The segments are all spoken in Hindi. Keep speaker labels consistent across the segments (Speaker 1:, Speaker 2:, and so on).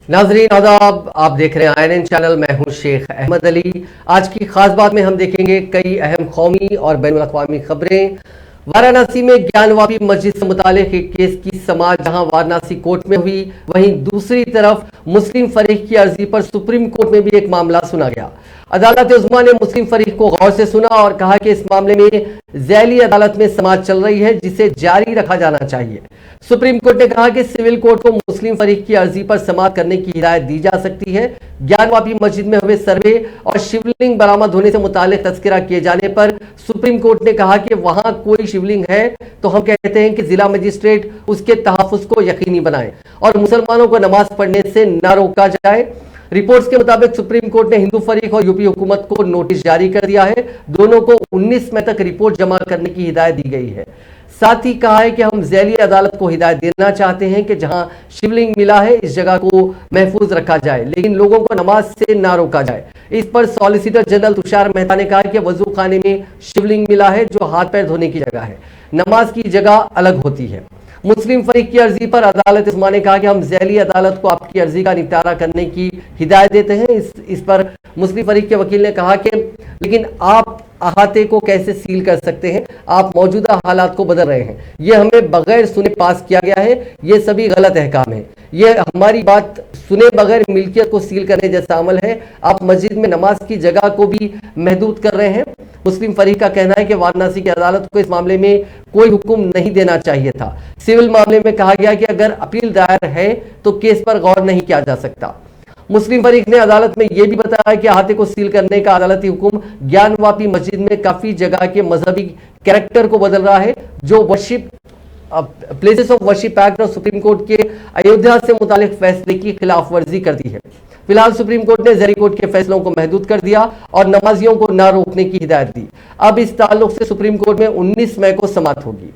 Speaker 1: नाजरीन आदाब, आप देख रहे हैं INN चैनल। मैं हूं शेख अहमद अली। आज की खास बात में हम देखेंगे कई अहम कौमी और बैनुल अक़वामी खबरें। वाराणसी में ज्ञानवापी मस्जिद से मुतालिक एक केस की समाअत जहां वाराणसी कोर्ट में हुई, वहीं दूसरी तरफ मुस्लिम फरीक की अर्जी पर सुप्रीम कोर्ट में भी एक मामला सुना गया। अदालत उज़्मा ने मुस्लिम फरीक को गौर से सुना और कहा कि इस मामले में ज़ैली अदालत में समाअत चल रही है, जिसे जारी रखा जाना चाहिए। सुप्रीम कोर्ट ने कहा कि सिविल कोर्ट को मुस्लिम फरीक की अर्जी पर समाअत करने की हिदायत दी जा सकती है। ज्ञानवापी मस्जिद में हुए सर्वे और शिवलिंग बरामद होने से मुतालिक तस्करा किए जाने पर सुप्रीम कोर्ट ने कहा कि वहां कोई शिवलिंग है तो हम कहते हैं कि जिला मजिस्ट्रेट उसके तहफ़्फ़ुज़ को यकीनी बनाए और मुसलमानों को नमाज पढ़ने से न रोका जाए। रिपोर्ट्स के मुताबिक सुप्रीम कोर्ट ने हिंदू फरीक और यूपी हुकूमत को नोटिस जारी कर दिया है। दोनों को 19 मई तक रिपोर्ट जमा करने की हिदायत दी गई है। साथ ही कहा है कि हम ज़ैली अदालत को हिदायत देना चाहते हैं कि जहां शिवलिंग मिला है इस जगह को महफूज रखा जाए, लेकिन लोगों को नमाज से ना रोका जाए। इस पर सॉलिसिटर जनरल तुषार मेहता ने कहा कि वजू खाने में शिवलिंग मिला है जो हाथ पैर धोने की जगह है, नमाज की जगह अलग होती है। मुस्लिम फरीक की अर्जी पर अदालत उज़्मा ने कहा कि हम ज़ैली अदालत को आपकी अर्जी का निपटारा करने की हिदायत देते हैं। इस पर मुस्लिम फरीक के वकील ने कहा कि लेकिन आप अहाते को कैसे सील कर सकते हैं, आप मौजूदा हालात को बदल रहे हैं, ये हमें बगैर सुने पास किया गया है, ये सभी गलत अहकाम है, ये हमारी बात सुने बगैर मिल्कियत को सील करने जैसा अमल है, आप मस्जिद में नमाज की जगह को भी महदूद कर रहे हैं। मुस्लिम फरीक का कहना है कि वाराणसी की अदालत को इस मामले में कोई हुक्म नहीं देना चाहिए था। सिविल मामले में कहा गया कि अगर अपील दायर है तो केस पर गौर नहीं किया जा सकता। मुस्लिम फरीक ने अदालत में यह भी बताया कि अहाते को सील करने का अदालती हुक्म ज्ञानवापी मस्जिद में काफी जगह के मजहबी कैरेक्टर को बदल रहा है, जो worship places of worship act और सुप्रीम कोर्ट के अयोध्या से मुतालिक फैसले की खिलाफ वर्जी करती है। फिलहाल सुप्रीम कोर्ट ने ज़ैली कोर्ट के फैसलों को महदूद कर दिया और नमाजियों को न रोकने की हिदायत दी। अब इस ताल्लुक से सुप्रीम कोर्ट में 19 मई को समाअत होगी।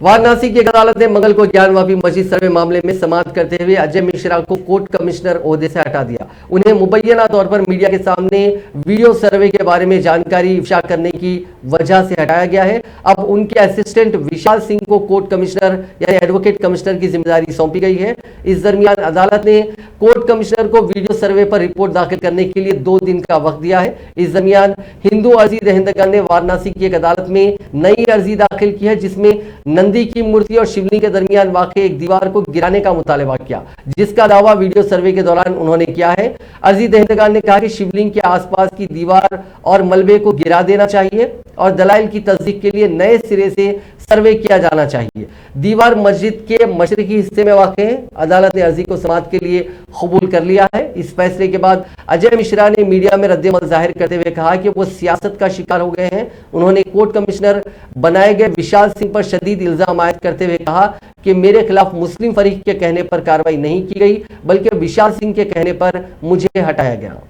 Speaker 1: वाराणसी की एक अदालत ने मंगल को ज्ञानवापी मस्जिद सर्वे मामले में समाअत करते हुए अजय मिश्रा को कोर्ट कमिश्नर ओहदे से हटा दिया। उन्हें मुबैना तौर पर मीडिया के सामने वीडियो सर्वे के बारे में जानकारी इफ्शा करने की वजह से हटाया गया है। अब उनके असिस्टेंट विशाल सिंह को कोर्ट कमिश्नर यानी एडवोकेट कमिश्नर की जिम्मेदारी सौंपी गई है। इस दरमियान अदालत ने कोर्ट कमिश्नर को वीडियो सर्वे पर रिपोर्ट दाखिल करने के लिए 2 दिन का वक्त दिया है। इस दरमियान हिंदू अर्जी दहिंदगान ने वाराणसी की एक अदालत में नई अर्जी दाखिल की है, जिसमें नंदी की मूर्ति और शिवलिंग के दरमियान वाक़ एक दीवार को गिराने का मुतालबा किया, जिसका दावा वीडियो सर्वे के दौरान उन्होंने किया है। अर्जी दहिंदगान ने कहा कि शिवलिंग के आसपास की दीवार और मलबे को गिरा देना चाहिए और दलाइल की तस्दीक के लिए नए सिरे से सर्वे किया जाना चाहिए। दीवार मस्जिद के मशरिकी हिस्से में वाक़ है। अदालत ने अर्जी को समाअत के लिए कबूल कर लिया है। इस फैसले के बाद अजय मिश्रा ने मीडिया में रद्द-ए-अमल जाहिर करते हुए कहा कि वो सियासत का शिकार हो गए हैं। उन्होंने कोर्ट कमिश्नर बनाए गए विशाल सिंह पर शदीद इल्जाम आयद करते हुए कहा कि मेरे खिलाफ मुस्लिम फरीक के कहने पर कार्रवाई नहीं की गई, बल्कि विशाल सिंह के कहने पर मुझे हटाया गया।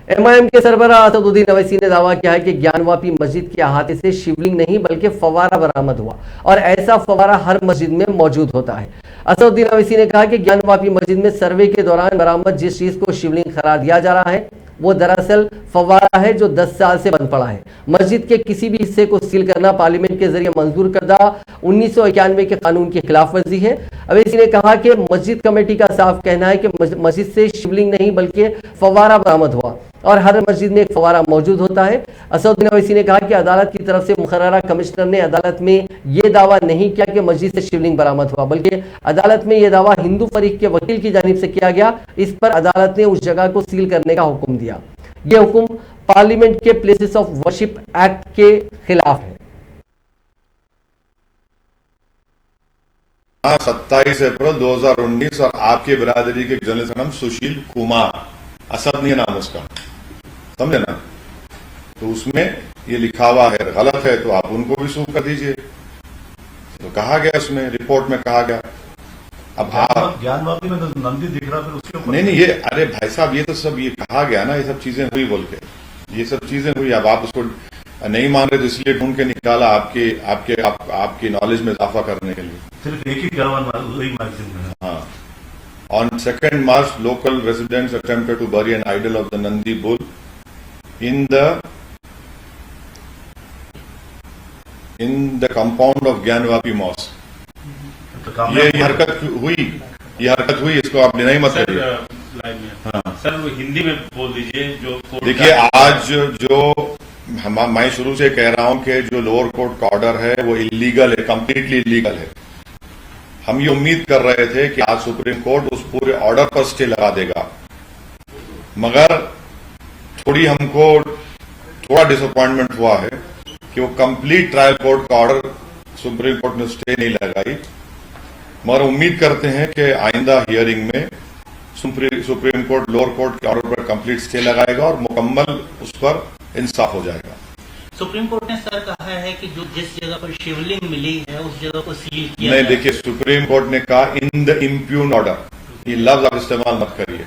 Speaker 1: MIM के सरबराह असदुद्दीन अवैसी ने दावा किया है कि ज्ञानवापी मस्जिद के अहाते से शिवलिंग नहीं बल्कि फवारा बरामद हुआ और ऐसा फवारा हर मस्जिद में मौजूद होता है। असदुद्दीन अवैसी ने कहा कि ज्ञानवापी मस्जिद में सर्वे के दौरान बरामद जिस चीज को शिवलिंग करार दिया जा रहा है वो दरअसल फवारा है जो 10 साल से बंद पड़ा है। मस्जिद के किसी भी हिस्से को सील करना पार्लियामेंट के जरिए मंजूर करदा 1991 के कानून की खिलाफ वर्जी है। अवैसी ने कहा कि मस्जिद कमेटी का साफ कहना है कि मस्जिद से शिवलिंग नहीं बल्कि फवारा बरामद हुआ और हर मस्जिद में एक फवारा मौजूद होता है। असदुद्दीन अवैसी ने कहा कि अदालत की तरफ से मुकर्ररा कमिश्नर ने अदालत में यह दावा नहीं किया कि मस्जिद से शिवलिंग बरामद हुआ, बल्कि अदालत में यह दावा हिंदू फरीक के वकील की जानिब से किया गया। इस पर अदालत ने उस जगह को सील करने का हुक्म दिया। यह हुक्म पार्लियामेंट के प्लेसेस ऑफ वर्शिप एक्ट के खिलाफ है।
Speaker 2: 27 अप्रैल 2019 और आपके बिरादरी के जर्नलिस्ट का नाम सुशील कुमार, असद नहीं है नाम उसका, समझे ना? तो उसमें ये लिखा हुआ है, गलत है तो आप उनको भी सूख कर दीजिए। तो कहा गया उसमें रिपोर्ट में कहा गया। अब आप
Speaker 3: ज्ञानवापी में तो नंदी दिख रहा, फिर उसके ऊपर
Speaker 2: नहीं ये अरे भाई साहब ये तो सब ये कहा गया ना, ये सब चीजें हुई बोल के, ये सब चीजें हुई। अब आप उसको नहीं मान रहे तो इसलिए ढूंढ के निकाला आपकी नॉलेज में इजाफा करने के लिए।
Speaker 3: सिर्फ एक ही मैगजीन में।
Speaker 2: हाँ। On 2nd March, local residents attempted to bury an idol of the Nandi bull in the compound of Gyanvapi Mosque.
Speaker 3: तो
Speaker 2: ये हरकत हुई, इसको आप डिनाई मत
Speaker 3: सर
Speaker 2: करिए।
Speaker 3: लाइव में
Speaker 2: हाँ।
Speaker 3: सर वो हिंदी में बोल दीजिए जो कोर्ट
Speaker 2: देखिए,
Speaker 3: का-
Speaker 2: आज जो मैं शुरू से कह रहा हूं कि जो लोअर कोर्ट का ऑर्डर है वो इलीगल है, कंप्लीटली इलीगल है। हम ये उम्मीद कर रहे थे कि आज सुप्रीम कोर्ट उस पूरे ऑर्डर पर स्टे लगा देगा, मगर थोड़ा डिसअपॉइंटमेंट हुआ है कि वो कंप्लीट ट्रायल कोर्ट का ऑर्डर सुप्रीम कोर्ट ने स्टे नहीं लगाई। मगर उम्मीद करते हैं कि आइंदा हियरिंग में सुप्रीम कोर्ट लोअर कोर्ट के ऑर्डर पर कंप्लीट स्टे लगाएगा और मुकम्मल उस पर इंसाफ हो जाएगा।
Speaker 4: सुप्रीम कोर्ट ने सर कहा है कि जो जिस जगह पर शिवलिंग मिली है उस जगह को सील किया
Speaker 2: नहीं,
Speaker 4: जाए।
Speaker 2: देखिए, सुप्रीम कोर्ट ने कहा इन द इम्प्यून ऑर्डर, ये लफ्ज आप इस्तेमाल मत करिए।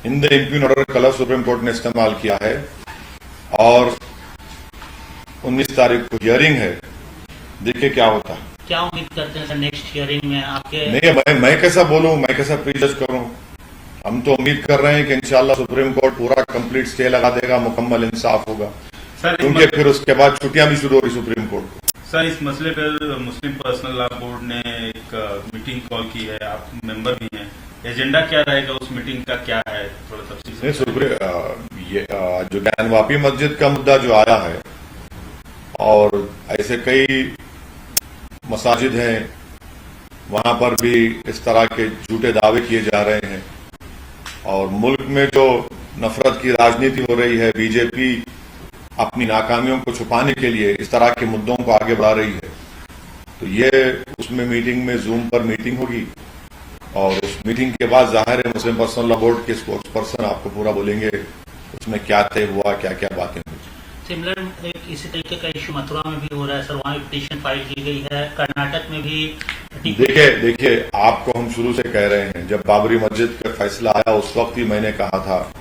Speaker 2: इन द इम्प्यून ऑर्डर का लफ्ज सुप्रीम कोर्ट ने इस्तेमाल किया है और 19 तारीख को हियरिंग है, देखिए क्या होता है।
Speaker 4: क्या उम्मीद करते हैं सर नेक्स्ट हियरिंग में आपके?
Speaker 2: नहीं, मैं कैसा बोलूं, मैं कैसा प्रीजज करूं। हम तो उम्मीद कर रहे हैं कि इंशाल्लाह सुप्रीम कोर्ट पूरा कंप्लीट स्टे लगा देगा, मुकम्मल इंसाफ होगा,
Speaker 3: सर
Speaker 2: क्योंकि फिर उसके बाद छुट्टियां भी शुरू हो रही सुप्रीम कोर्ट को।
Speaker 3: सर इस मसले पर मुस्लिम पर्सनल लॉ बोर्ड ने एक मीटिंग कॉल की है, आप मेंबर भी हैं। एजेंडा क्या रहेगा उस मीटिंग का, क्या है, थोड़ा तफसील से
Speaker 2: ये जो ज्ञानवापी मस्जिद का मुद्दा जो आया है, और ऐसे कई मसाजिद हैं वहां पर भी इस तरह के झूठे दावे किए जा रहे हैं, और मुल्क में जो नफरत की राजनीति हो रही है, बीजेपी अपनी नाकामियों को छुपाने के लिए इस तरह के मुद्दों को आगे बढ़ा रही है। तो ये उसमें मीटिंग में जूम पर मीटिंग होगी और उस मीटिंग के बाद जाहिर है मुस्लिम पर्सनल लॉ बोर्ड के स्पोक्स पर्सन आपको पूरा बोलेंगे उसमें क्या तय हुआ, क्या क्या बातें हुई।
Speaker 4: सिमिलर एक इसी तरीके का इशू मथुरा में भी हो रहा है सर, वहाँ भी पिटीशन फाइल की गई है। कर्नाटक में भी
Speaker 2: देखिए, आपको हम शुरू से कह रहे हैं, जब बाबरी मस्जिद का फैसला आया उस वक्त ही मैंने कहा था।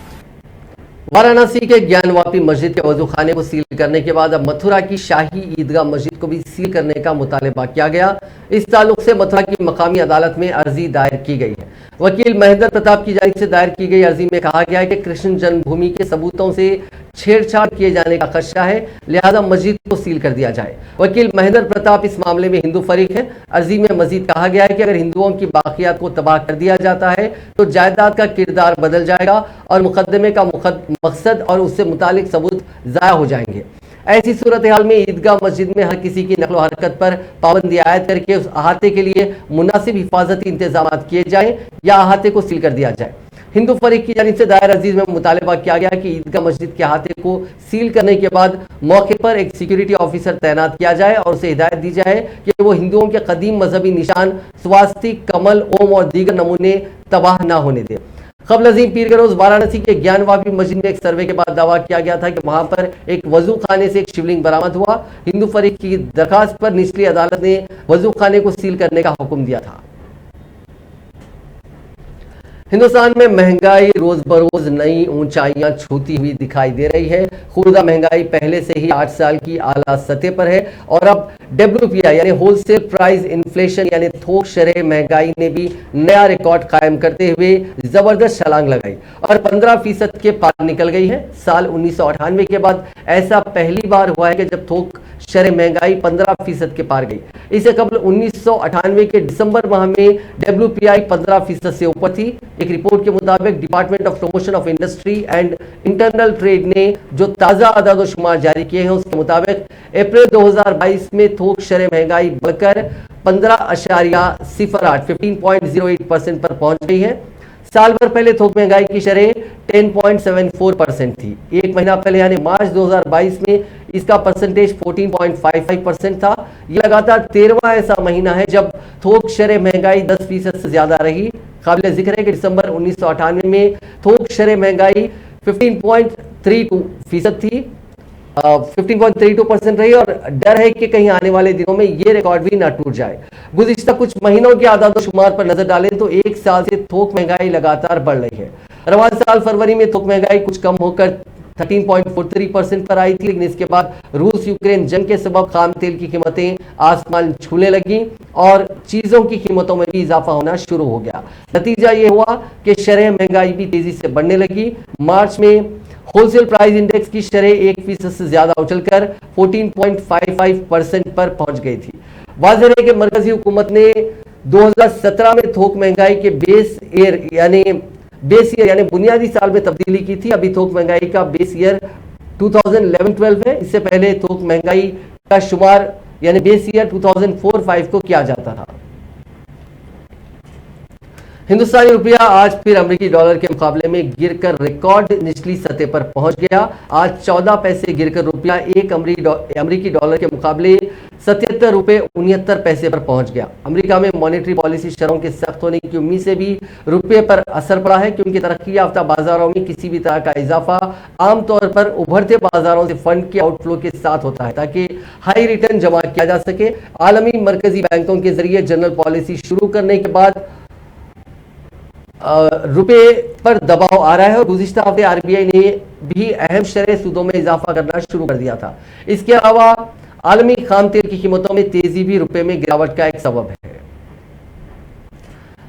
Speaker 1: वाराणसी के ज्ञानवापी मस्जिद के वजूखाने को सील करने के बाद अब मथुरा की शाही ईदगाह मस्जिद को भी सील करने का मुतालबा किया गया। इस ताल्लुक से मथुरा की मकामी अदालत में अर्जी दायर की गई है। वकील महेंद्र प्रताप की जानिब से दायर की गई अर्जी में कहा गया है कि कृष्ण जन्मभूमि के सबूतों से छेड़छाड़ किए जाने का खदशा है, लिहाजा मस्जिद को सील कर दिया जाए। वकील महेंद्र प्रताप इस मामले में हिंदू फरीक है। अर्जी में मजीद कहा गया है कि अगर हिंदुओं की बाकियात को तबाह कर दिया जाता है तो जायदाद का किरदार बदल जाएगा और मुकदमे का मकसद और उससे मुतालिक सबूत ज़ाया हो जाएंगे। ऐसी सूरत हाल में ईदगाह मस्जिद में हर किसी की नकलो हरकत पर पाबंदी आयद करके उस अहाते के लिए मुनासिब हिफाजती इंतजाम किए जाए या अहाते को सील कर दिया जाए। हिंदू फरीक की जानिब से दायर अर्जी में मुतालबा किया गया कि ईदगाह मस्जिद के अहाते को सील करने के बाद मौके पर एक सिक्योरिटी ऑफिसर तैनात किया जाए और उसे हिदायत दी जाए कि वो हिंदुओं के कदीम मजहबी निशान स्वास्तिक, कमल, ओम और दीगर नमूने तबाह न होने दे। क़ब्ल अज़ीम पीर के रोज़ वाराणसी के ज्ञानवापी मस्जिद में एक सर्वे के बाद दावा किया गया था कि वहां पर एक वजू खाने से एक शिवलिंग बरामद हुआ। हिंदू फरीक की दरखास्त पर निचली अदालत ने वजू खाने को सील करने का हुक्म दिया था। हिंदुस्तान में महंगाई रोज बरोज नई ऊंचाइयां छूती हुई दिखाई दे रही है। खुर्दा महंगाई पहले से ही 8 साल की आला सतह पर है और अब WPI यानी होलसेल प्राइस इन्फ्लेशन यानी थोक शरह महंगाई ने भी नया रिकॉर्ड कायम करते हुए जबरदस्त छलांग लगाई और 15% के पार निकल गई है। साल 1998 के बाद ऐसा पहली बार हुआ है कि जब थोक शरह महंगाई 15% के पार गई। इससे कबल 1998 के दिसंबर माह में WPI 15% से ऊपर थी। एक रिपोर्ट के मुताबिक department of promotion of industry and internal trade ने जो ताज़ा अदाद-ओ-शुमार जारी किए हैं उसके मुताबिक अप्रैल 2022 में थोक शरह महंगाई बढ़कर 15.08% पर पहुंच गई है। साल भर पहले थोक महंगाई की शरह 10.74% थी। एक महीना पहले यानी मार्च 2022 में इसका परसेंटेज 14.55% था। यह लगातार 13वां ऐसा महीना है जब थोक शरह महंगाई 10% से ज्यादा रही। काबिल जिक्र है कि दिसंबर 1998 में थोक शरह महंगाई 15.32% थी, 15.32% रही और डर है कि कहीं आने वाले दिनों में ये रिकॉर्ड भी ना टूट जाए। गुज़िश्ता कुछ महीनों के आदाद-ओ-शुमार पर नजर डालें तो एक साल से थोक महंगाई लगातार बढ़ रही है। रवां साल फरवरी में थोक महंगाई कुछ कम होकर 13.43% पर आई थी, लेकिन इसके बाद रूस यूक्रेन जंग के सबब खाम तेल की कीमतें आसमान छूने लगी और चीजों की कीमतों में भी इजाफा होना शुरू हो गया। नतीजा ये हुआ कि शरह महंगाई भी तेजी से बढ़ने लगी। मार्च में होलसेल प्राइस इंडेक्स की शरह 1% से ज्यादा उछलकर 14.55% पर पहुंच गई थी। वाज़ेह है कि मरकजी हुकूमत ने 2017 में थोक महंगाई के बेस ईयर यानी बुनियादी साल में तब्दीली की थी। अभी थोक महंगाई का बेस ईयर 2011-12 है। इससे पहले थोक महंगाई का शुमार यानी बेस ईयर 2004-5 को किया जाता था। हिंदुस्तानी रुपया आज फिर अमेरिकी डॉलर के मुकाबले में गिरकर रिकॉर्ड निचली सतह पर पहुंच गया। आज 14 पैसे गिरकर रुपया एक अमेरिकी डॉलर के मुकाबले 77 रुपए 69 पैसे पर पहुंच गया। अमेरिका में मॉनेटरी पॉलिसी शरहों के सख्त होने की उम्मीद से भी रुपये पर असर पड़ा है, क्योंकि तरक्की याफ्ता बाजारों में किसी भी तरह का इजाफा आमतौर पर उभरते बाजारों से फंड के आउटफ्लो के साथ होता है ताकि हाई रिटर्न जमा किया जा सके। आलमी मरकजी बैंकों के जरिए जनरल पॉलिसी शुरू करने के बाद रुपए पर दबाव आ रहा है और गुज़िश्ता हफ्ते आरबीआई ने भी अहम शरह सूदों में इजाफा करना शुरू कर दिया था। इसके अलावा आलमी खाम तेल की कीमतों में तेजी भी रुपए में गिरावट का एक सबब है।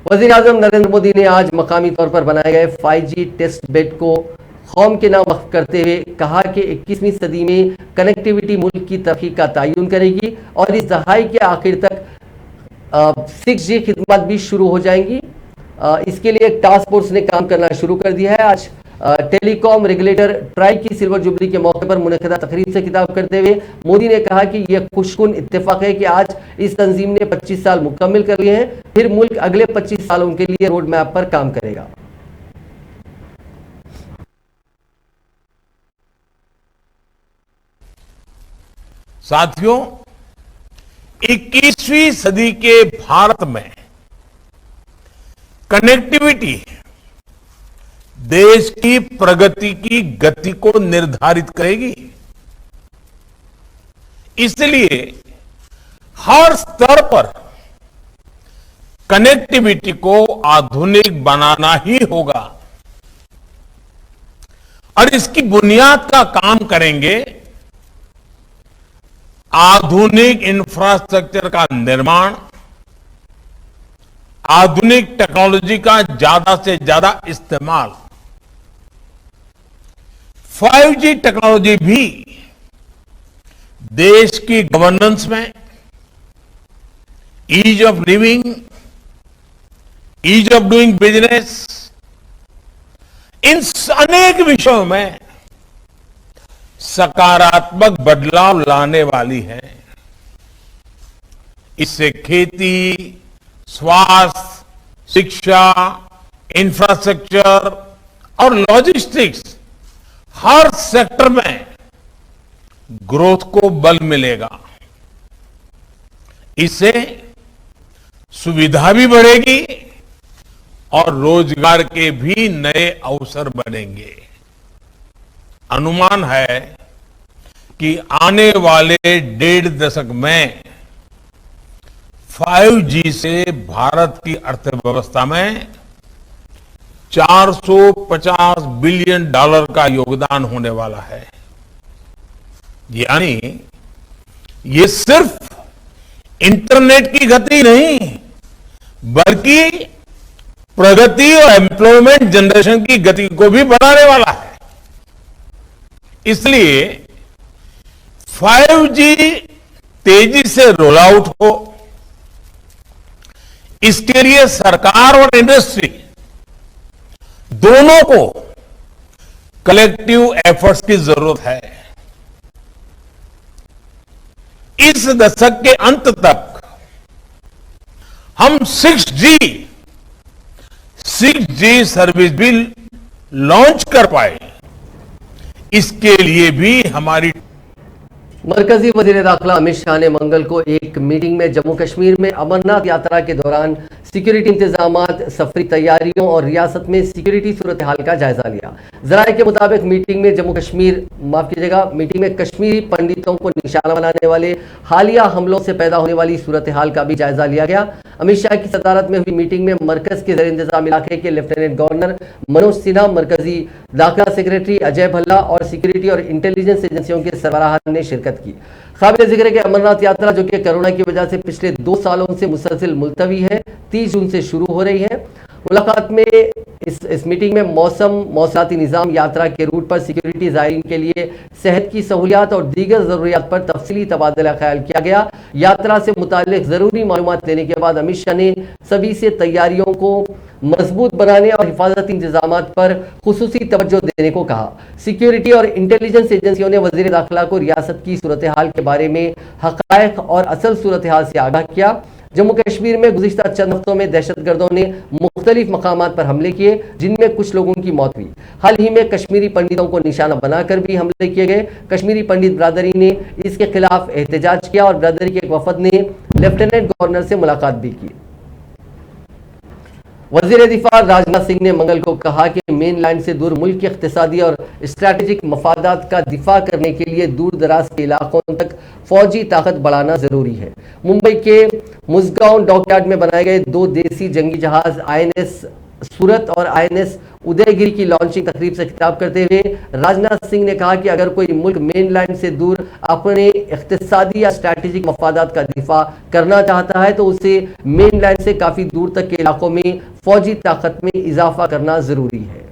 Speaker 1: वज़ीर आज़म नरेंद्र मोदी ने आज मकामी तौर पर बनाए गए 5G टेस्ट बेड को कौम के नाम वक्फ करते हुए कहा कि 21वीं सदी में कनेक्टिविटी मुल्क की तरक्की का तयन करेगी और इस दहाई के आखिर तक 6G खिदमत भी शुरू हो जाएंगी। इसके लिए एक टास्क फोर्स ने काम करना शुरू कर दिया है। आज टेलीकॉम रेगुलेटर ट्राई की सिल्वर जुबली के मौके पर मुनक़दा तकरीब से खिताब करते हुए मोदी ने कहा कि यह खुशकुन इत्तेफाक है कि आज इस तंजीम ने 25 साल मुकम्मल कर लिए हैं, फिर मुल्क अगले 25 सालों के लिए रोड मैप पर काम करेगा।
Speaker 5: साथियों, 21वीं सदी के भारत में कनेक्टिविटी देश की प्रगति की गति को निर्धारित करेगी। इसलिए हर स्तर पर कनेक्टिविटी को आधुनिक बनाना ही होगा और इसकी बुनियाद का काम करेंगे आधुनिक इंफ्रास्ट्रक्चर का निर्माण, आधुनिक टेक्नोलॉजी का ज्यादा से ज्यादा इस्तेमाल। 5G टेक्नोलॉजी भी देश की गवर्नेंस में, ease of living, ease of doing business, इन अनेक विषयों में सकारात्मक बदलाव लाने वाली है। इससे खेती, स्वास्थ्य, शिक्षा, इंफ्रास्ट्रक्चर और लॉजिस्टिक्स हर सेक्टर में ग्रोथ को बल मिलेगा। इससे सुविधा भी बढ़ेगी और रोजगार के भी नए अवसर बनेंगे। अनुमान है कि आने वाले 1.5 दशक में 5G से भारत की अर्थव्यवस्था में $450 बिलियन का योगदान होने वाला है। यानी ये सिर्फ इंटरनेट की गति नहीं, बल्कि प्रगति और एम्प्लॉयमेंट जनरेशन की गति को भी बढ़ाने वाला है। इसलिए 5G तेजी से रोल आउट हो, इसके लिए सरकार और इंडस्ट्री दोनों को कलेक्टिव एफर्ट्स की जरूरत है। इस दशक के अंत तक हम 6G सर्विस भी लॉन्च कर पाए, इसके लिए भी हमारी
Speaker 1: मरकजी वजीर दाखिला अमित शाह ने मंगल को एक मीटिंग में जम्मू कश्मीर में अमरनाथ यात्रा के दौरान सिक्योरिटी इंतजामात, सफरी तैयारियों और रियासत में सिक्योरिटी सूरत हाल का जायजा लिया। जराये के मुताबिक मीटिंग में कश्मीरी पंडितों को निशाना बनाने वाले हालिया हमलों से पैदा होने वाली सूरत हाल का भी जायजा लिया गया। अमित शाह की सदारत में हुई मीटिंग में मरकज के ज़ेर इंतजाम इलाके के लेफ्टिनेंट गवर्नर मनोज सिन्हा, मरकजी दाखिला सेक्रेटरी अजय भल्ला और सिक्योरिटी और इंटेलिजेंस एजेंसियों के सरबराहान ने शिरकत की। काबिल जिक्र है कि अमरनाथ यात्रा, जो कि कोरोना की वजह से पिछले 2 सालों से मुसलसिल मुलतवी है, 30 जून से शुरू हो रही है। मुलाकात में इस मीटिंग में मौसमाती निज़ाम, यात्रा के रूट पर सिक्योरिटी, ज़ायरीन के लिए सेहत की सहूलियात और दीगर ज़रूरियात पर तफसीली तबादला ख्याल किया गया। यात्रा से मुताल्लिक ज़रूरी मालूमात लेने के बाद अमित शाह ने सभी से तैयारियों को मजबूत बनाने और हिफाजती इंतजामात पर खुसूसी तवज्जो देने को कहा। सिक्योरिटी और इंटेलिजेंस एजेंसियों ने वज़ीर दाखिला को रियासत की सूरत हाल के बारे में हक़ाइक़ और असल सूरत हाल से आगाह किया। जम्मू कश्मीर में गुज़िश्ता चंद हफ्तों में दहशतगर्दों ने मुख्तलिफ मकामात पर हमले किए, जिनमें कुछ लोगों की मौत हुई। हाल ही में कश्मीरी पंडितों को निशाना बनाकर भी हमले किए गए। कश्मीरी पंडित बरादरी ने इसके खिलाफ एहतजाज किया और बरादरी के एक वफद ने लेफ्टिनेंट गवर्नर से मुलाकात भी की। वज़ीर दिफा राजनाथ सिंह ने मंगल को कहा कि मेन लाइन से दूर मुल्क के इक़्तिसादी और स्ट्रैटेजिक मफादात का दिफा करने के लिए दूर दराज के इलाकों तक फौजी ताकत बढ़ाना जरूरी है। मुंबई के मुज़गांव डॉकयार्ड में बनाए गए 2 देसी जंगी जहाज INS सूरत और INS उदयगिरी की लॉन्चिंग तकरीब से खिताब करते हुए राजनाथ सिंह ने कहा कि अगर कोई मुल्क मेन लाइन से दूर अपने इक़्तिसादी या स्ट्रैटेजिक मफादात का दिफा करना चाहता है तो उसे मेन लाइन से काफी दूर तक के इलाकों में फौजी ताकत में इजाफा करना जरूरी है।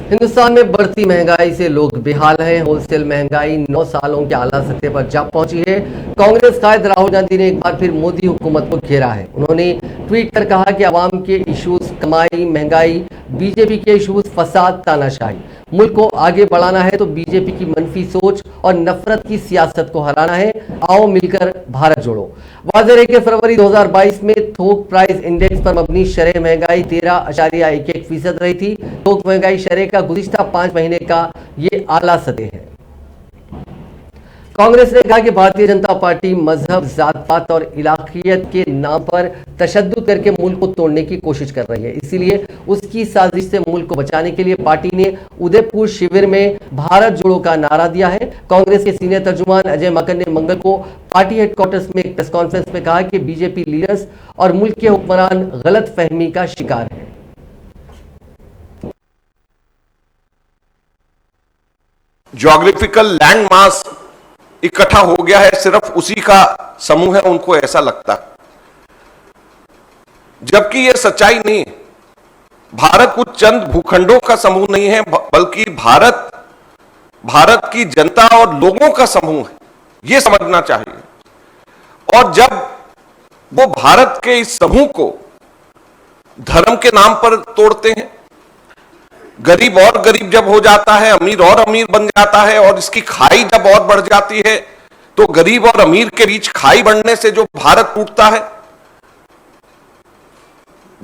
Speaker 1: हिंदुस्तान में बढ़ती महंगाई से लोग बेहाल हैं। होलसेल महंगाई 9 सालों के आला सतह पर जा पहुंची है। कांग्रेस कायद राहुल गांधी ने एक बार फिर मोदी हुकूमत को घेरा है। उन्होंने ट्वीट कर कहा कि अवाम के इश्यूज कमाई, महंगाई, बीजेपी के इश्यूज फसाद, तानाशाही। मुल्क को आगे बढ़ाना है तो बीजेपी की मनफी सोच और नफरत की सियासत को हराना है। आओ मिलकर भारत जोड़ो। वाज़ेह है कि फरवरी 2022 में थोक प्राइस इंडेक्स पर मबनी शरह महंगाई 13.11% रही थी। थोक महंगाई शरह का गुज़िश्ता 5 महीने का ये आला सतह है। कांग्रेस ने कहा कि भारतीय जनता पार्टी मजहब, जात-पात और इलाकियत के नाम पर तशद्दुद करके मुल्क को तोड़ने की कोशिश कर रही है। इसीलिए उसकी साजिश से मुल्क को बचाने के लिए पार्टी ने उदयपुर शिविर में भारत जोड़ो का नारा दिया है। कांग्रेस के सीनियर तर्जुमान अजय माकन ने मंगल को पार्टी हेडक्वार्टर्स में एक प्रेस कॉन्फ्रेंस में कहा कि बीजेपी लीडर्स और मुल्क के हुक्मरान गलत फहमी का शिकार है।
Speaker 6: ज्योग्राफिकल लैंड मास इकट्ठा हो गया है, सिर्फ उसी का समूह है, उनको ऐसा लगता है, जबकि यह सच्चाई नहीं है। भारत कुछ चंद भूखंडों का समूह नहीं है, बल्कि भारत भारत की जनता और लोगों का समूह है, यह समझना चाहिए। और जब वो भारत के इस समूह को धर्म के नाम पर तोड़ते हैं, गरीब और गरीब जब हो जाता है, अमीर और अमीर बन जाता है, और इसकी खाई जब और बढ़ जाती है, तो गरीब और अमीर के बीच खाई बढ़ने से जो भारत टूटता है,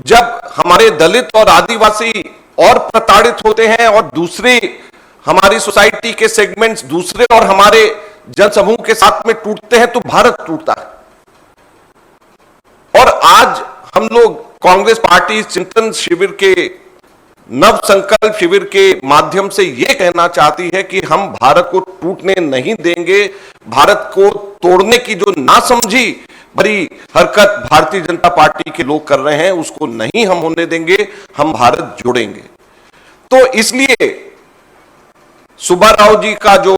Speaker 6: जब हमारे दलित और आदिवासी और प्रताड़ित होते हैं और दूसरे हमारी सोसाइटी के सेगमेंट्स दूसरे और हमारे जनसमूह के साथ में टूटते हैं, तो भारत टूटता है। और आज हम लोग कांग्रेस पार्टी चिंतन शिविर के नव संकल्प शिविर के माध्यम से यह कहना चाहती है कि हम भारत को टूटने नहीं देंगे। भारत को तोड़ने की जो नासमझी भरी हरकत भारतीय जनता पार्टी के लोग कर रहे हैं, उसको नहीं हम होने देंगे, हम भारत जोड़ेंगे। तो इसलिए सुब्बाराव जी का जो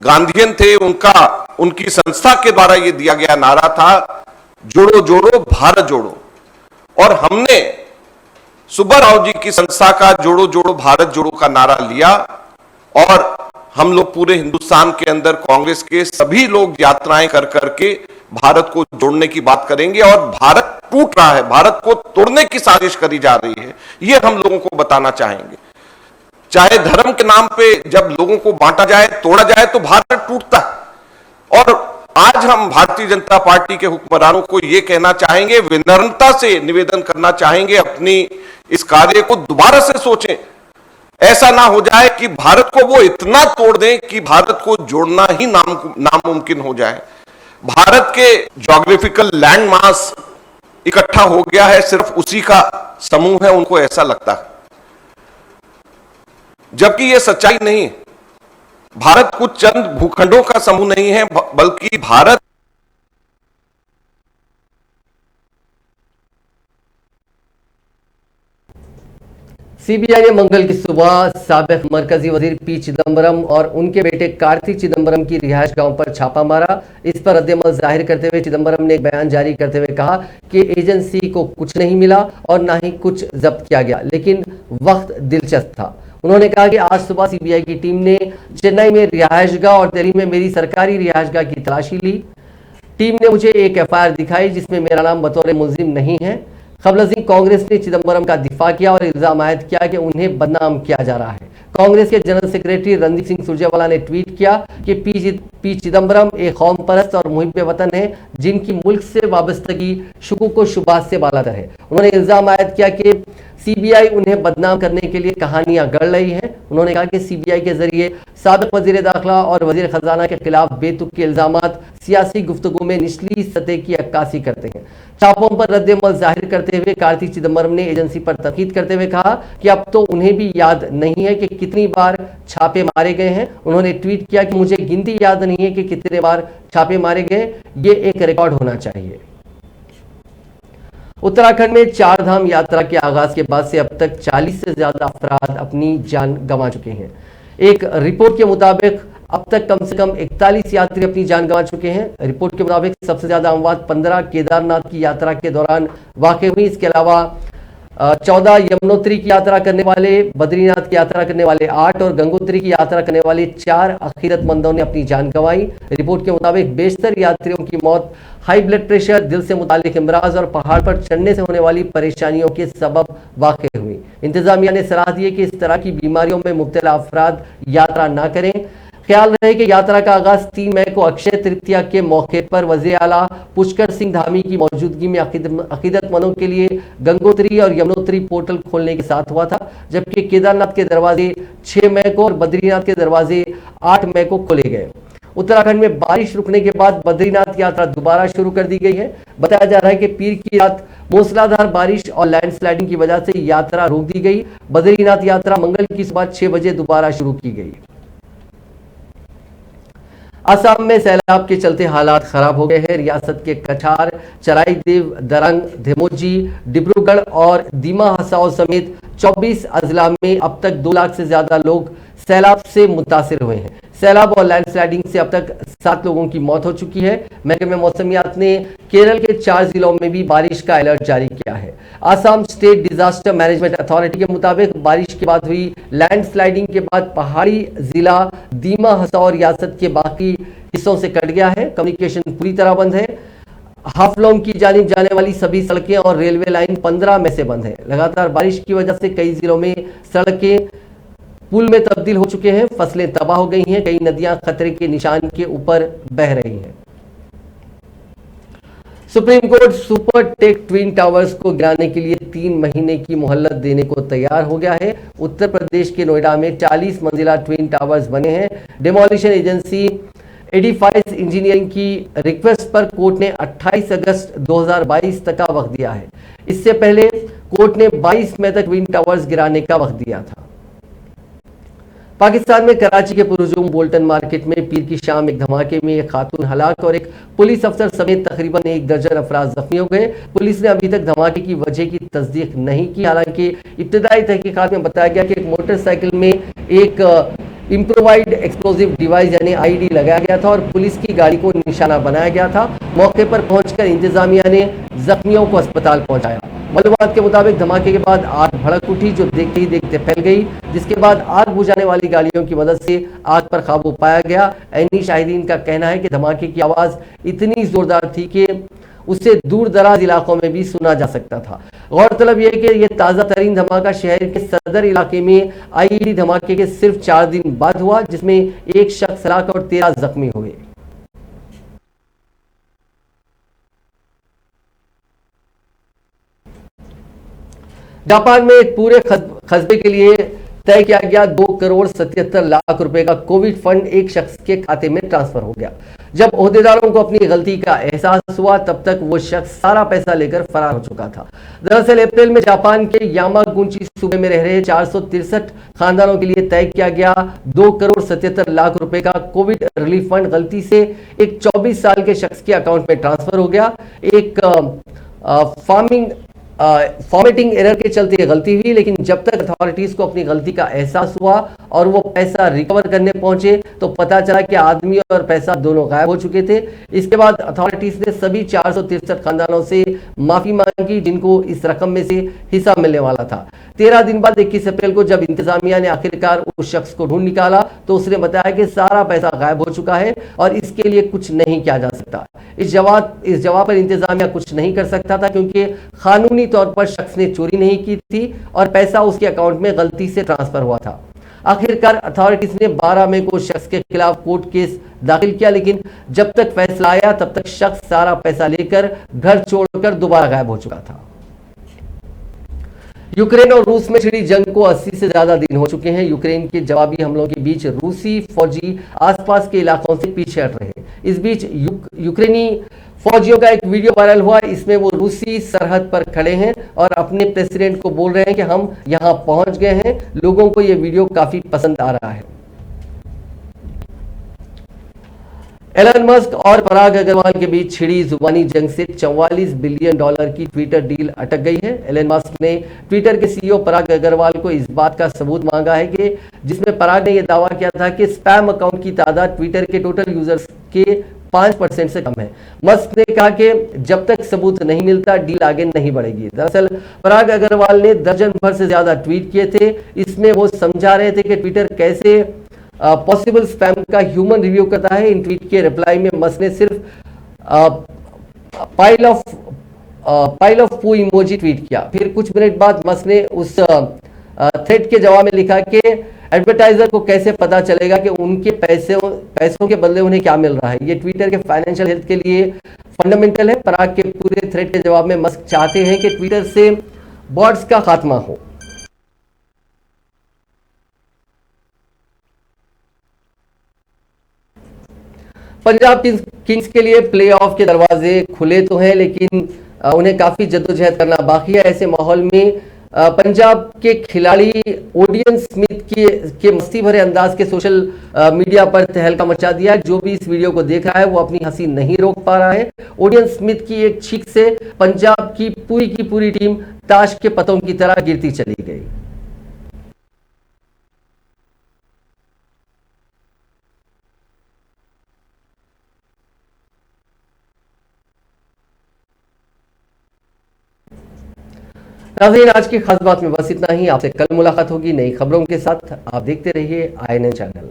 Speaker 6: गांधीयन थे, उनकी संस्था के द्वारा यह दिया गया नारा था, जोड़ो जोड़ो भारत जोड़ो। और हमने सुब्बाराव जी की संस्था का जोड़ो जोड़ो भारत जोड़ो का नारा लिया, और हम लोग पूरे हिंदुस्तान के अंदर कांग्रेस के सभी लोग यात्राएं कर करके भारत को जोड़ने की बात करेंगे। और भारत टूट रहा है, भारत को तोड़ने की साजिश करी जा रही है, यह हम लोगों को बताना चाहेंगे। चाहे धर्म के नाम पे जब लोगों को बांटा जाए, तोड़ा जाए, तो भारत टूटता है। और आज हम भारतीय जनता पार्टी के हुक्मरानों को यह कहना चाहेंगे, विनम्रता से निवेदन करना चाहेंगे, अपनी इस कार्य को दोबारा से सोचें। ऐसा ना हो जाए कि भारत को वो इतना तोड़ दें कि भारत को जोड़ना ही नामुमकिन हो जाए। भारत के ज्योग्राफिकल लैंड मास इकट्ठा हो गया है, सिर्फ उसी का समूह है, उनको ऐसा लगता है, जबकि यह सच्चाई नहीं है। भारत कुछ चंद भूखंडों का समूह नहीं है, बल्कि भारत
Speaker 1: सीबीआई ने मंगल की सुबह साबिक मरकजी वजीर पी चिदम्बरम और उनके बेटे कार्ति चिदम्बरम की रिहायश गांव पर छापा मारा। इस पर रद्देमल जाहिर करते हुए चिदम्बरम ने एक बयान जारी करते हुए कहा कि एजेंसी को कुछ नहीं मिला और ना ही कुछ जब्त किया गया, लेकिन वक्त दिलचस्प था। उन्होंने कहा कि आज सुबह सीबीआई की टीम ने चेन्नई में रिहायशगाह और दिल्ली में मेरी सरकारी रिहायशगाह की तलाशी ली। टीम ने मुझे एक एफआईआर दिखाई जिसमें मेरा नाम बतौर मुलजिम नहीं है। खबलजी कांग्रेस ने चिदम्बरम का दिफा किया और इल्जाम आयद किया कि उन्हें बदनाम किया जा रहा है। कांग्रेस के जनरल सेक्रेटरी रणदीप सिंह सुरजेवाला ने ट्वीट किया कि पी चिदम्बरम एक कौम परस्त और मुहिब वतन है जिनकी मुल्क से वाबस्तगी शुकूक व शुबहात से बालातर है। उन्होंने इल्जाम आयद किया कि सीबीआई उन्हें बदनाम करने के लिए कहानियां गढ़ रही है। उन्होंने कहा कि सीबीआई के जरिए साबिक वजीर दाखिला और वजीर खजाना के खिलाफ बेतुके इल्जामात सियासी गुफ्तगू में निचली सतह की अक्कासी करते हैं। छापों पर रद्देमल जाहिर करते हुए कार्ति चिदम्बरम ने एजेंसी पर तनकीद करते हुए कहा कि अब तो उन्हें भी याद नहीं है कि कितनी बार छापे मारे गए हैं। उन्होंने ट्वीट किया कि मुझे गिनती याद नहीं है कि कितने बार छापे मारे गए, ये एक रिकॉर्ड होना चाहिए। उत्तराखंड में चार धाम यात्रा के आगाज के बाद से अब तक 40 से ज्यादा अफराद अपनी जान गंवा चुके हैं। एक रिपोर्ट के मुताबिक अब तक कम से कम 41 यात्री अपनी जान गंवा चुके हैं। रिपोर्ट के मुताबिक सबसे ज्यादा अमवात 15 केदारनाथ की यात्रा के दौरान वाक़ हुई। इसके अलावा 14 यमुनोत्री की यात्रा करने वाले, बद्रीनाथ की यात्रा करने वाले 8 और गंगोत्री की यात्रा करने वाले 4 अखीरतमंदों ने अपनी जान गंवाई। रिपोर्ट के मुताबिक बेशतर यात्रियों की मौत हाई ब्लड प्रेशर, दिल से मुतालिक इमराज और पहाड़ पर चढ़ने से होने वाली परेशानियों के सबब वाक़ हुई। इंतजामिया ने सलाह दी है कि इस तरह की बीमारियों में मुब्तला अफराद यात्रा न करें। ख्याल रहे कि यात्रा का आगाज 3 मई को अक्षय तृतीया के मौके पर वज़ीर आला पुष्कर सिंह धामी की मौजूदगी में अकीदतमंदों के लिए गंगोत्री और यमुनोत्री पोर्टल खोलने के साथ हुआ था, जबकि केदारनाथ के दरवाजे 6 मई को और बद्रीनाथ के दरवाजे 8 मई को खोले गए। उत्तराखंड में बारिश रुकने के बाद बद्रीनाथ यात्रा दोबारा शुरू कर दी गई है। बताया जा रहा है कि पीर की रात मूसलाधार बारिश और लैंडस्लाइडिंग की वजह से यात्रा रोक दी गई। बद्रीनाथ यात्रा मंगल की सुबह 6 बजे दोबारा शुरू की गई। असम में सैलाब के चलते हालात खराब हो गए हैं। रियासत के कछार, चराईदेव, दरंग, धेमोजी, डिब्रूगढ़ और दीमा हसाओ समेत 24 अजला में अब तक 2 लाख से ज्यादा लोग सैलाब से मुतासिर हुए हैं। सैलाब और लैंडस्लाइडिंग से अब तक 7 लोगों की मौत हो चुकी है। महकमे मौसमियात ने केरल के 4 जिलों में भी बारिश का अलर्ट जारी किया है। Assam state disaster management authority के मुताबिक बारिश के बाद हुई लैंडस्लाइडिंग के बाद पहाड़ी जिला दीमा हसौर रियासत के बाकी हिस्सों से कट गया है। कम्युनिकेशन पूरी तरह बंद है। हाफलोंग की जानिब जाने वाली सभी सड़कें और रेलवे लाइन 15 में से बंद है। लगातार बारिश की वजह से कई जिलों में सड़कें पुल में तब्दील हो चुके हैं। फसलें तबाह हो गई हैं। कई नदियां खतरे के निशान के ऊपर बह रही हैं। Supreme Court Supertech twin towers को गिराने के लिए 3 महीने की मोहलत देने को तैयार हो गया है। उत्तर प्रदेश के नोएडा में 40 मंजिला ट्विन टावर्स बने हैं। डिमोलिशन एजेंसी एडिफाइस इंजीनियरिंग की रिक्वेस्ट पर कोर्ट ने 28 अगस्त 2022 तक का वक्त दिया है। इससे पहले कोर्ट ने 22 मई तक ट्विन टावर्स गिराने का वक्त दिया था। पाकिस्तान में कराची के पुरजुम बोल्टन मार्केट में पीर की शाम एक धमाके में एक खातून हलाक और एक पुलिस अफसर समेत तकरीबन 1 दर्जन अफराद जख्मी हो गए। पुलिस ने अभी तक धमाके की वजह की तस्दीक नहीं की। हालांकि इब्तदाई तहकीकात में बताया गया कि एक मोटरसाइकिल में एक इम्प्रोवाइड एक्सप्लोजिव डिवाइस यानी आईडी लगाया गया था और पुलिस की गाड़ी को निशाना बनाया गया था। मौके पर पहुंचकर इंतजामिया ने जख्मियों को अस्पताल पहुंचाया। मालूमात के मुताबिक धमाके के बाद आग भड़क उठी जो देखते ही देखते फैल गई, जिसके बाद आग बुझाने वाली गाड़ियों की मदद से आग पर काबू पाया गया। ऐनी शाहिदीन का कहना है कि धमाके की आवाज इतनी जोरदार थी कि उसे दूर दराज इलाकों में भी सुना जा सकता था। गौरतलब यह कि यह ताज़ा तरीन धमाका शहर के सदर इलाके में आईईडी धमाके के सिर्फ 4 दिन बाद हुआ, जिसमें एक शख्स हलाक और 13 जख्मी हुए। जापान में एक पूरे कस्बे के लिए तय किया गया 2,77,00,000 रुपए का कोविड फंड एक शख्स के खाते में ट्रांसफर हो गया। जब ओहदेदारों को अपनी गलती का एहसास हुआ तब तक वो शख्स सारा पैसा लेकर फरार हो चुका था। दरअसल अप्रैल में जापान के यामागुची सूबे में रह रहे 463 खानदानों के लिए तय किया गया 2,77,00,000 रुपए का कोविड रिलीफ फंड गलती से एक 24 साल के शख्स के अकाउंट में ट्रांसफर हो गया। एक फॉर्मेटिंग एरर के चलते ये गलती हुई, लेकिन जब तक अथॉरिटीज को अपनी गलती का एहसास हुआ और वो पैसा रिकवर करने पहुंचे तो पता चला कि आदमी और पैसा दोनों गायब हो चुके थे। इसके बाद अथॉरिटीज ने सभी 463 खानदानों से माफी मांगी जिनको इस रकम में से हिस्सा मिलने वाला था। 13 दिन बाद 21 अप्रैल को जब इंतजामिया ने आखिरकार उस शख्स को ढूंढ निकाला तो उसने बताया कि सारा पैसा गायब हो चुका है और इसके लिए कुछ नहीं किया जा सकता। इस जवाब पर इंतजामिया कुछ नहीं कर सकता था क्योंकि कानूनी तौर पर शख्स ने चोरी नहीं की थी और पैसा उसके अकाउंट में गलती से ट्रांसफर हुआ था। आखिरकार अथॉरिटीज ने 12 मई को शख्स के खिलाफ कोर्ट केस दाखिल किया, लेकिन जब तक फैसला आया तब तक शख्स सारा पैसा लेकर घर छोड़कर दोबारा गायब हो चुका था। यूक्रेन और रूस में छिड़ी जंग को 80 से ज्यादा दिन हो चुके हैं। यूक्रेन के जवाबी हमलों के बीच रूसी फौजी आसपास के इलाकों से पीछे हट रहे हैं। इस बीच यूक्रेनी फौजियों का एक वीडियो वायरल हुआ। इसमें वो रूसी सरहद पर खड़े हैं और अपने प्रेसिडेंट को बोल रहे हैं कि हम यहां पहुंच गए हैं। लोगों को ये वीडियो काफी पसंद आ रहा है। एलन मस्क और पराग अग्रवाल के बीच छिड़ी जुबानी जंग से $44 बिलियन की ट्विटर डील अटक गई है। एलन मस्क ने ट्विटर के सीईओ पराग अग्रवाल को इस बात का सबूत मांगा है कि जिसमें पराग ने यह दावा किया था कि स्पैम अकाउंट की तादाद ट्विटर के टोटल यूजर्स के 5% से कम है। मस्क ने कहा कि जब तक सबूत नहीं मिलता डील आगे नहीं बढ़ेगी। दरअसल पराग अग्रवाल ने दर्जन भर से ज्यादा ट्वीट किए थे। इसमें वो समझा रहे थे कि ट्विटर कैसे पॉसिबल स्पैम का ह्यूमन रिव्यू करता है। इन ट्वीट के रिप्लाई में मस्क ने सिर्फ पाइल ऑफ पू इमोजी ट्वीट किया। फिर कुछ मिनट बाद मस्क ने उस थ्रेड के जवाब में लिखा कि एडवर्टाइजर को कैसे पता चलेगा कि उनके पैसों के बदले उन्हें क्या मिल रहा है। ये ट्विटर के फाइनेंशियल हेल्थ के लिए फंडामेंटल है। पराग के पूरे थ्रेड के जवाब में मस्क चाहते हैं कि ट्विटर से बॉट्स का खात्मा हो। पंजाब किंग्स के लिए प्लेऑफ के दरवाजे खुले तो हैं, लेकिन उन्हें काफी जद्दोजहद करना बाकी है। ऐसे माहौल में पंजाब के खिलाड़ी ओडियन स्मिथ के मस्ती भरे अंदाज के सोशल मीडिया पर तहलका मचा दिया। जो भी इस वीडियो को देख रहा है वो अपनी हंसी नहीं रोक पा रहा है। ओडियन स्मिथ की एक छींक से पंजाब की पूरी टीम ताश के पत्तों की तरह गिरती चली गई। नाज़रीन, आज की खास बात में बस इतना ही। आपसे कल मुलाकात होगी नई खबरों के साथ। आप देखते रहिए INN चैनल।